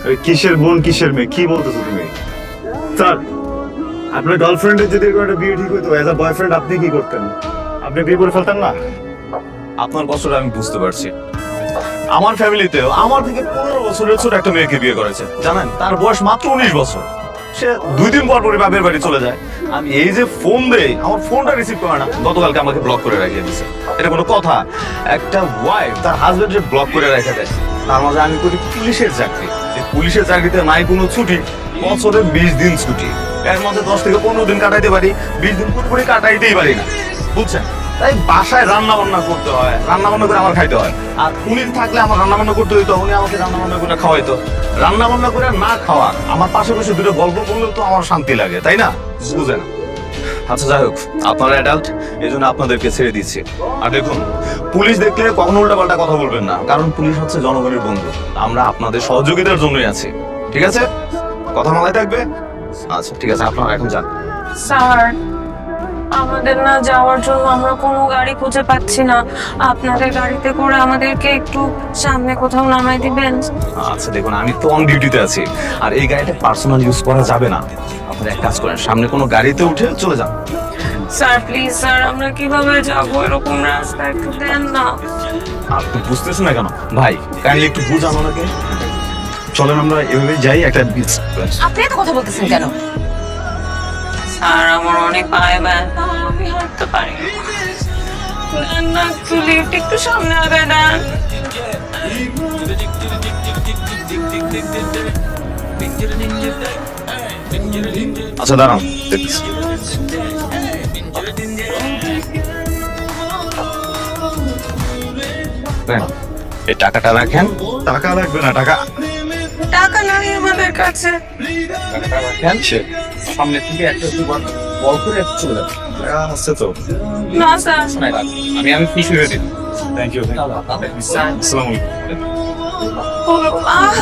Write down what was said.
আরে কিসের বোন কিসের মেয়ে কি বলতেছো তুমি? স্যার, আপনার গার্লফ্রেন্ডের যদি এরকম একটা বিয়ে ঠিক হইতো, অ্যাজ আ বয়ফ্রেন্ড আপনি কি করতেন? আপনি বিয়ে করে ফেলতেন না? আপনার কষ্টটা আমি বুঝতে পারছি। আমার ফ্যামিলিতেও আমার থেকে 15 বছরের ছোট একটা মেয়েকে বিয়ে করেছে, জানেন? তার বয়স মাত্র 19 বছর। সে 2 দিন পর পরই বাপের বাড়ি চলে যায়। আমি এই যে ফোন দেই, আমার ফোনটা রিসিভ করে না। গতকালকে আমাকে ব্লক করে রেখে দিয়েছে। এটা কোনো কথা? একটা ওয়াইফ তার হাজবেন্ডকে ব্লক করে রেখে দেয়। তার মাঝে আমি করি পুলিশের চাকরি। এই পুলিশের চাকরিতে নাই কোনো ছুটি, বছরে 20 দিন ছুটি। এর মধ্যে 10 থেকে 15 দিন কাটাইতে পারি, 20 দিন পুরোপুরি কাটাইতেই পারি না, বুঝছেন? তাই বাসায় রান্না বান্না করতে হয়, রান্না বান্না করে আমার খাইতে হয়। আর উনি থাকলে আমার রান্না বান্না করতে হইতো, উনি আমাকে রান্না বান্না করে খাওয়াইতো। রান্না বান্না করে না খাওয়া, আমার পাশে বসে দুটো গল্প করলেও তো আমার শান্তি লাগে, তাই না? বুঝে না। আচ্ছা যাই হোক, আপনারা অ্যাডাল্ট, এই জন্য আপনাদেরকে ছেড়ে দিচ্ছি। আর দেখুন, পুলিশ দেখলে কখনো উল্টাপাল্টা কথা বলবেন না, কারণ পুলিশ হচ্ছে জনগণের বন্ধু। আমরা আপনাদের সহযোগিতার জন্যই আছি, ঠিক আছে? কথা মাথায় থাকবে? আচ্ছা ঠিক আছে, আপনারা এখন যান। স্যার, আমাদের না যাওয়ার জন্য আমরা কোনো গাড়ি খুঁজে পাচ্ছি না। আপনাদের গাড়িতে করে আমাদেরকে একটু সামনে কোথাও নামাই দিবেন? আচ্ছা দেখুন, আমি তো অন ডিউটিতে আছি, আর এই গাড়িটা পার্সোনাল ইউজ করা যাবে না। আপনারা এক কাজ করেন, সামনে কোনো গাড়িতে উঠে চলে যান। স্যার প্লিজ স্যার, আমরা কিভাবে যাবো? এরকম রাস্তা একটু দেন না। আপনি বুঝতেছেন না কেন? ভাই কাইন্ডলি একটু বুঝান ওনাকে। চলেন আমরা এভাবে যাই একটা আপনি এত কথা বলতেছেন কেন? স্যার, আমার অনেক পায়ে ব্যথা, আমি হাঁটতে পারি না। দেন না একটু লিফট, একটু সামনে আগে দেন। আচ্ছা দাঁড়ান, এই টাকাটা রাখেন। টাকা লাগবে না, টাকা টাকা নাই আমাদের কাছে। সামনে থেকে একটা বল করে চলে যাবে। টাকা আছে তো? না স্যার। আমি খুশি হয়ে দিই। Thank you. আসসালামু আলাইকুম। আহ!